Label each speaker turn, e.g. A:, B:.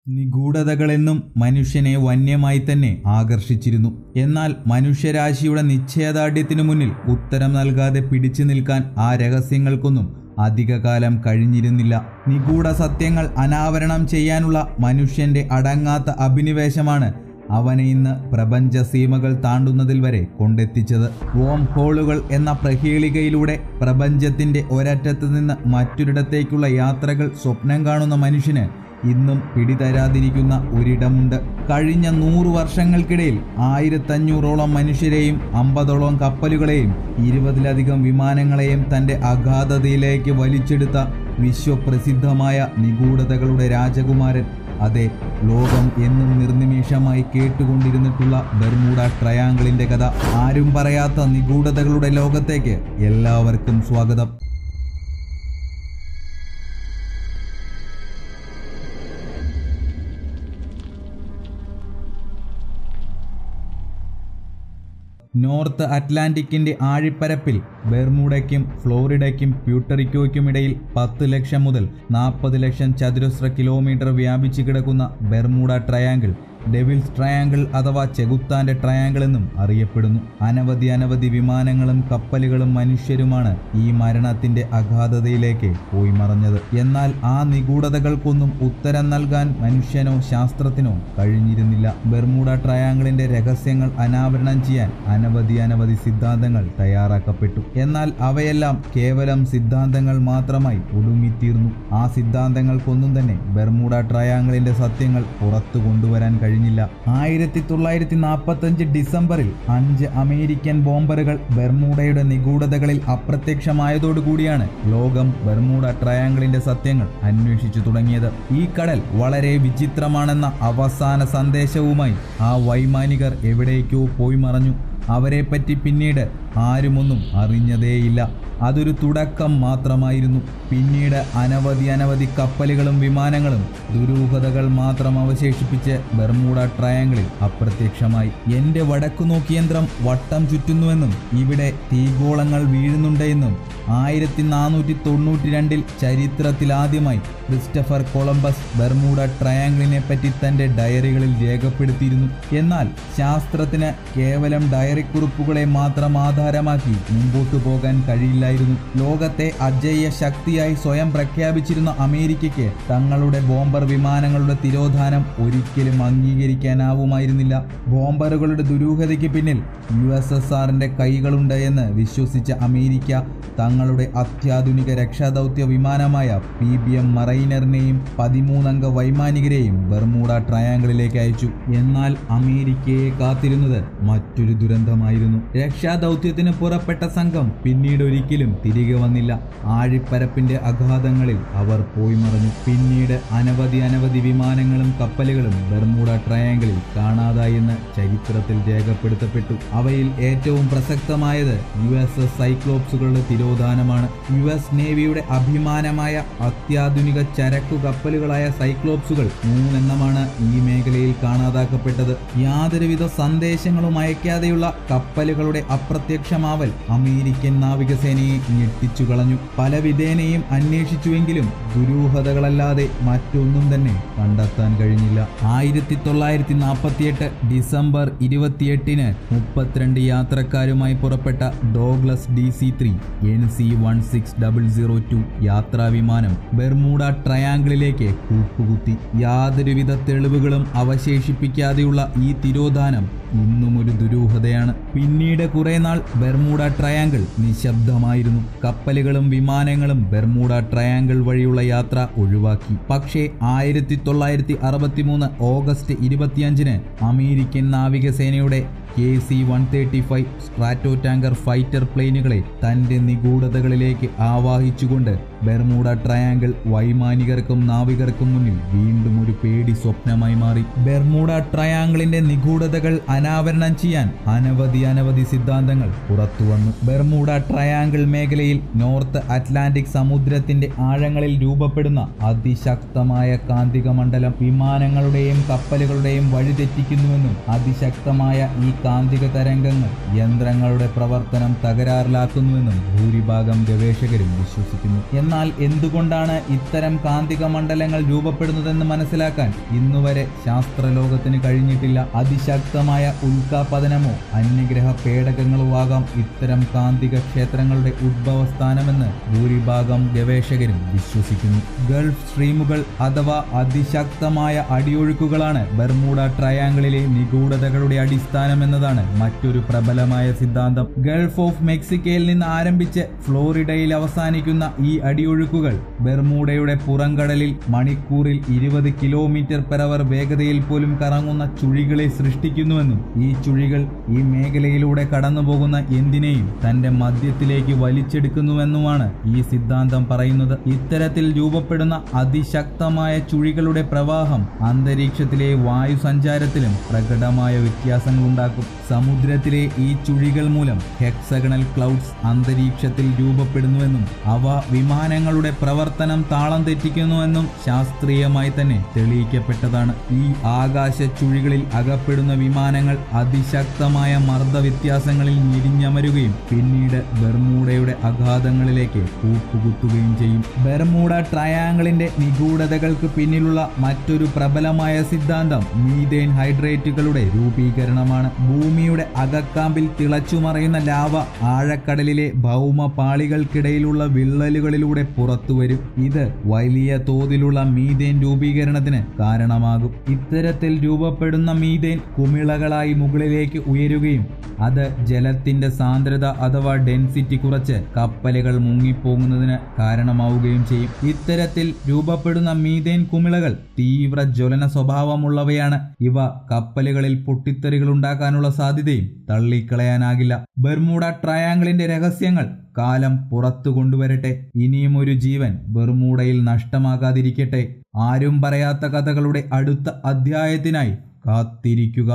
A: നിഗൂഢതകളെന്നും മനുഷ്യനെ വന്യമായി തന്നെ ആകർഷിച്ചിരുന്നു. എന്നാൽ മനുഷ്യരാശിയുടെ നിശ്ചയദാർഢ്യത്തിനു മുന്നിൽ ഉത്തരം നൽകാതെ പിടിച്ചു നിൽക്കാൻ ആ രഹസ്യങ്ങൾക്കൊന്നും അധികകാലം കഴിഞ്ഞിരുന്നില്ല. നിഗൂഢ സത്യങ്ങൾ അനാവരണം ചെയ്യാനുള്ള മനുഷ്യന്റെ അടങ്ങാത്ത അഭിനിവേശമാണ് അവനെ ഇന്ന് പ്രപഞ്ച സീമകൾ താണ്ടുന്നതിൽ വരെ കൊണ്ടെത്തിച്ചത്. വോം ഹോളുകൾ എന്ന പ്രഹേളികയിലൂടെ പ്രപഞ്ചത്തിന്റെ ഒരറ്റത്ത് നിന്ന് മറ്റൊരിടത്തേക്കുള്ള യാത്രകൾ സ്വപ്നം കാണുന്ന മനുഷ്യന് ഇന്നും പിടിതരാതിരിക്കുന്ന ഒരിടമുണ്ട്. കഴിഞ്ഞ 100 വർഷങ്ങൾക്കിടയിൽ 1500ഓളം മനുഷ്യരെയും 50ഓളം കപ്പലുകളെയും 20ലധികം വിമാനങ്ങളെയും തൻ്റെ അഗാധതയിലേക്ക് വലിച്ചെടുത്ത വിശ്വപ്രസിദ്ധമായ നിഗൂഢതകളുടെ രാജകുമാരൻ, അതെ, ലോകം എന്നും നിർനിമേഷമായി കേട്ടുകൊണ്ടിരുന്നിട്ടുള്ള ബെർമുഡ ട്രയാങ്കിളിന്റെ കഥ. ആരും പറയാത്ത നിഗൂഢതകളുടെ ലോകത്തേക്ക് എല്ലാവർക്കും സ്വാഗതം. നോർത്ത് അറ്റ്ലാന്റിക്കിന്റെ ആഴിപ്പരപ്പിൽ ബെർമുഡയ്ക്കും ഫ്ലോറിഡയ്ക്കും പ്യൂട്ടറിക്കോയ്ക്കുമിടയിൽ 10 ലക്ഷം മുതൽ 40 ലക്ഷം ചതുരശ്ര കിലോമീറ്റർ വ്യാപിച്ചു കിടക്കുന്ന ബെർമുഡ ട്രയാങ്കിൾ ഡെവിൾസ് ട്രയാങ്കിൾ അഥവാ ചെകുത്താന്റെ ട്രയാങ്കിൾ എന്നും അറിയപ്പെടുന്നു. അനവധി വിമാനങ്ങളും കപ്പലുകളും മനുഷ്യരുമാണ് ഈ മരണത്തിന്റെ അഗാധതയിലേക്ക് പോയി മറഞ്ഞത്. എന്നാൽ ആ നിഗൂഢതകൾക്കൊന്നും ഉത്തരം നൽകാൻ മനുഷ്യനോ ശാസ്ത്രത്തിനോ കഴിഞ്ഞിരുന്നില്ല. ബെർമുഡ ട്രയാങ്കിളിന്റെ രഹസ്യങ്ങൾ അനാവരണം ചെയ്യാൻ അനവധി സിദ്ധാന്തങ്ങൾ തയ്യാറാക്കപ്പെട്ടു. എന്നാൽ അവയെല്ലാം കേവലം സിദ്ധാന്തങ്ങൾ മാത്രമായി ഒടുങ്ങിത്തീർന്നു. ആ സിദ്ധാന്തങ്ങൾക്കൊന്നും തന്നെ ബെർമുഡ ട്രയാങ്കിളിന്റെ സത്യങ്ങൾ പുറത്തു കൊണ്ടുവരാൻ കഴിഞ്ഞില്ല. 1945 ഡിസംബറിൽ 5 അമേരിക്കൻ ബോംബറുകൾ ബെർമുഡയുടെ നിഗൂഢതകളിൽ അപ്രത്യക്ഷമായതോടുകൂടിയാണ് ലോകം ബെർമുഡ ട്രയാങ്കിളിന്റെ സത്യങ്ങൾ അന്വേഷിച്ചു തുടങ്ങിയത്. ഈ കടൽ വളരെ വിചിത്രമാണെന്ന അവസാന സന്ദേശവുമായി ആ വൈമാനികർ എവിടേക്കോ പോയി മറഞ്ഞു. അവരെപ്പറ്റി പിന്നീട് ആരുമൊന്നും അറിഞ്ഞതേയില്ല. അതൊരു തുടക്കം മാത്രമായിരുന്നു. പിന്നീട് അനവധി കപ്പലുകളും വിമാനങ്ങളും ദുരൂഹതകൾ മാത്രം അവശേഷിപ്പിച്ച് ബെർമുഡ ട്രയാങ്കിളിൽ അപ്രത്യക്ഷമായി. എന്റെ വടക്കുനോക്കി യന്ത്രം വട്ടം ചുറ്റുന്നുവെന്നും ഇവിടെ തീഗോളങ്ങൾ വീഴുന്നുണ്ടെന്നും 1492 ചരിത്രത്തിലാദ്യമായി ക്രിസ്റ്റഫർ കൊളംബസ് ബെർമുഡ ട്രയാങ്കിളിനെ പറ്റി തന്റെ ഡയറികളിൽ രേഖപ്പെടുത്തിയിരുന്നു. എന്നാൽ ശാസ്ത്രത്തിന് കേവലം ഡയറി കുറിപ്പുകളെ മാത്രം ആധാരമാക്കി മുമ്പോട്ടു പോകാൻ കഴിയില്ലായിരുന്നു. ലോകത്തെ അജയ്യ ശക്തിയായി സ്വയം പ്രഖ്യാപിച്ചിരുന്ന അമേരിക്കയ്ക്ക് തങ്ങളുടെ ബോംബർ വിമാനങ്ങളുടെ തിരോധാനം ഒരിക്കലും അംഗീകരിക്കാനാവുമായിരുന്നില്ല. ബോംബറുകളുടെ ദുരൂഹതയ്ക്ക് പിന്നിൽ USSRന്റെ കൈകളുണ്ട് എന്ന് വിശ്വസിച്ച അമേരിക്ക തങ്ങളുടെ അത്യാധുനിക രക്ഷാദൗത്യ വിമാനമായ PBM മറൈനറിനെയും 13 അംഗ വൈമാനികരെയും ബെർമുഡ ട്രയാങ്കിളിലേക്ക് അയച്ചു. എന്നാൽ അമേരിക്കയെ കാത്തിരുന്നത് മറ്റൊരു ദുരന്തമായിരുന്നു. രക്ഷാദൗത്യത്തിന് പുറപ്പെട്ട സംഘം പിന്നീട് ഒരിക്കലും തിരികെ വന്നില്ല. ആഴിപ്പരപ്പിന്റെ അഗാധങ്ങളിൽ അവർ പോയി മറഞ്ഞു. പിന്നീട് അനവധി വിമാനങ്ങളും കപ്പലുകളും ബെർമുഡ ട്രയാങ്കിളിൽ കാണാതായെന്ന് ചരിത്രത്തിൽ രേഖപ്പെടുത്തപ്പെട്ടു. അവയിൽ ഏറ്റവും പ്രസക്തമായത് USS സൈക്ലോപ്സുകളുടെ തിരോധാനമാണ്. US നേവിയുടെ അഭിമാനമായ അത്യാധുനിക ചരക്കു കപ്പലുകളായ സൈക്ലോപ്സുകൾ 3 എണ്ണമാണ് ഈ മേഖലയിൽ കാണാതാക്കപ്പെട്ടത്. യാതൊരുവിധ സന്ദേശങ്ങളും അയക്കാതെയുള്ള കപ്പലുകളുടെ അപ്രത്യക്ഷമാവൽ അമേരിക്കൻ നാവികസേനയെ ഞെട്ടിച്ചു കളഞ്ഞു. പല വിധേനയും അന്വേഷിച്ചുവെങ്കിലും ദുരൂഹതകളല്ലാതെ മറ്റൊന്നും തന്നെ കണ്ടെത്താൻ കഴിഞ്ഞില്ല. 1948 ഡിസംബർ 28 32 യാത്രക്കാരുമായി പുറപ്പെട്ട ഡോഗ്ലസ് DC-3 NC-16002 യാത്രാ വിമാനം ബെർമുഡ ട്രയാങ്കിളിലേക്ക് കൂപ്പുകുത്തി. യാതൊരുവിധ തെളിവുകളും അവശേഷിപ്പിക്കാതെയുള്ള ഈ തിരോധാനം ഇന്നും ഒരു ദുരൂഹതയാണ്. പിന്നീട് കുറെ നാൾ ബെർമുഡ ട്രയാങ്കിൾ നിശബ്ദമായിരുന്നു. കപ്പലുകളും വിമാനങ്ങളും ബെർമുഡ ട്രയാങ്കിൾ വഴിയുള്ള യാത്ര ഒഴിവാക്കി. പക്ഷേ 1963 ഓഗസ്റ്റ് 25 അമേരിക്കൻ നാവികസേനയുടെ KC-135 സ്ട്രാറ്റോ ടാങ്കർ ഫൈറ്റർ പ്ലെയിനുകളെ തന്റെ നിഗൂഢതകളിലേക്ക് ആവാഹിച്ചുകൊണ്ട് ബെർമുഡ ട്രയാങ്കിൾ വൈമാനികർക്കും നാവികർക്കും മുന്നിൽ വീണ്ടും ഒരു പേടി സ്വപ്നമായി മാറി. ബെർമുഡ ട്രയാങ്കിളിന്റെ നിഗൂഢതകൾ അനാവരണം ചെയ്യാൻ അനവധി സിദ്ധാന്തങ്ങൾ പുറത്തുവന്നു. ബെർമുഡ ട്രയാങ്കിൾ മേഖലയിൽ നോർത്ത് അറ്റ്ലാന്റിക് സമുദ്രത്തിന്റെ ആഴങ്ങളിൽ രൂപപ്പെടുന്ന അതിശക്തമായ കാന്തിക മണ്ഡലം വിമാനങ്ങളുടെയും കപ്പലുകളുടെയും വഴിതെറ്റിക്കുന്നുവെന്നും അതിശക്തമായ ഈ കാന്തിക തരംഗങ്ങൾ യന്ത്രങ്ങളുടെ പ്രവർത്തനം തകരാറിലാക്കുന്നുവെന്നും ഭൂരിഭാഗം ഗവേഷകരും വിശ്വസിക്കുന്നു. എന്നാൽ എന്നാൽ എന്തുകൊണ്ടാണ് ഇത്തരം കാന്തിക മണ്ഡലങ്ങൾ രൂപപ്പെടുന്നതെന്ന് മനസ്സിലാക്കാൻ ഇന്നുവരെ ശാസ്ത്രലോകത്തിന് കഴിഞ്ഞിട്ടില്ല. അതിശക്തമായ ഉൽക്കാപതനമോ അന്യഗ്രഹ പേടകങ്ങളോ ആകാം ഇത്തരം കാന്തിക ക്ഷേത്രങ്ങളുടെ ഉദ്ഭവസ്ഥാനമെന്ന് ഭൂരിഭാഗം ഗവേഷകരും വിശ്വസിക്കുന്നു. ഗൾഫ് സ്ട്രീമുകൾ അഥവാ അതിശക്തമായ അടിയൊഴുക്കുകളാണ് ബെർമുഡ ട്രയാങ്കിളിലെ നിഗൂഢതകളുടെ അടിസ്ഥാനമെന്നതാണ് മറ്റൊരു പ്രബലമായ സിദ്ധാന്തം. ഗൾഫ് ഓഫ് മെക്സിക്കോയിൽ നിന്ന് ആരംഭിച്ച് ഫ്ലോറിഡയിൽ അവസാനിക്കുന്ന ഈ അടിയൊഴുക്കുകൾ ബെർമുഡയുടെ പുറംകടലിൽ മണിക്കൂറിൽ 20 km/h വേഗതയിൽ പോലും കറങ്ങുന്ന ചുഴികളെ സൃഷ്ടിക്കുന്നുവെന്നും ഈ ചുഴികൾ ഈ മേഖലയിലൂടെ കടന്നുപോകുന്ന എന്തിനേയും തന്റെ മധ്യത്തിലേക്ക് വലിച്ചെടുക്കുന്നുവെന്നുമാണ് ഈ സിദ്ധാന്തം പറയുന്നത്. ഇത്തരത്തിൽ രൂപപ്പെടുന്ന അതിശക്തമായ ചുഴികളുടെ പ്രവാഹം അന്തരീക്ഷത്തിലെ വായു സഞ്ചാരത്തിലും പ്രകടമായ വ്യത്യാസങ്ങളുണ്ടാക്കും. സമുദ്രത്തിലെ ഈ ചുഴികൾ മൂലം ഹെക്സഗണൽ ക്ലൗഡ്സ് അന്തരീക്ഷത്തിൽ രൂപപ്പെടുന്നുവെന്നും അവ വിമാനങ്ങളുടെ പ്രവർത്തനം താളം തെറ്റിക്കുന്നുവെന്നും ശാസ്ത്രീയമായി തന്നെ തെളിയിക്കപ്പെട്ടതാണ്. ഈ ആകാശ ചുഴികളിൽ അകപ്പെടുന്ന വിമാനങ്ങൾ അതിശക്തമായ മർദ്ദ വ്യത്യാസങ്ങളിൽ ഞെരിഞ്ഞമരുകയും പിന്നീട് ബെർമുഡയുടെ അഗാധങ്ങളിലേക്ക് കൂപ്പുകുത്തുകയും ചെയ്യും. ബെർമുഡ ട്രയാങ്കിളിന്റെ നിഗൂഢതകൾക്ക് പിന്നിലുള്ള മറ്റൊരു പ്രബലമായ സിദ്ധാന്തം മീഥേൻ ഹൈഡ്രേറ്റുകളുടെ രൂപീകരണമാണ്. ഭൂമിയുടെ അകക്കാമ്പിൽ തിളച്ചുമറയുന്ന ലാവ ആഴക്കടലിലെ ഭൗമ പാളികൾക്കിടയിലുള്ള വിള്ളലുകളിലൂടെ പുറത്തുവരും. ഇത് വലിയ തോതിലുള്ള മീഥേൻ രൂപീകരണത്തിന് കാരണമാകും. ഇത്തരത്തിൽ രൂപപ്പെടുന്ന മീഥേൻ കുമിളകളായി മുകളിലേക്ക് ഉയരുകയും അത് ജലത്തിന്റെ സാന്ദ്രത അഥവാ ഡെൻസിറ്റി കുറച്ച് കപ്പലുകൾ മുങ്ങിപ്പോകുന്നതിന് കാരണമാവുകയും ചെയ്യും. ഇത്തരത്തിൽ രൂപപ്പെടുന്ന മീഥേൻ കുമിളകൾ തീവ്ര ജ്വലന സ്വഭാവമുള്ളവയാണ്. ഇവ കപ്പലുകളിൽ പൊട്ടിത്തെറികൾ ഉണ്ടാക്കാനുള്ള സാധ്യതയും തള്ളിക്കളയാനാകില്ല. ബെർമുഡ ട്രയാങ്കിളിന്റെ രഹസ്യങ്ങൾ കാലം പുറത്തു കൊണ്ടുവരട്ടെ. ഇനിയും ഒരു ജീവൻ ബെർമുഡയിൽ നഷ്ടമാകാതിരിക്കട്ടെ. ആരും പറയാത്ത കഥകളുടെ അടുത്ത അധ്യായത്തിനായി കാത്തിരിക്കുക.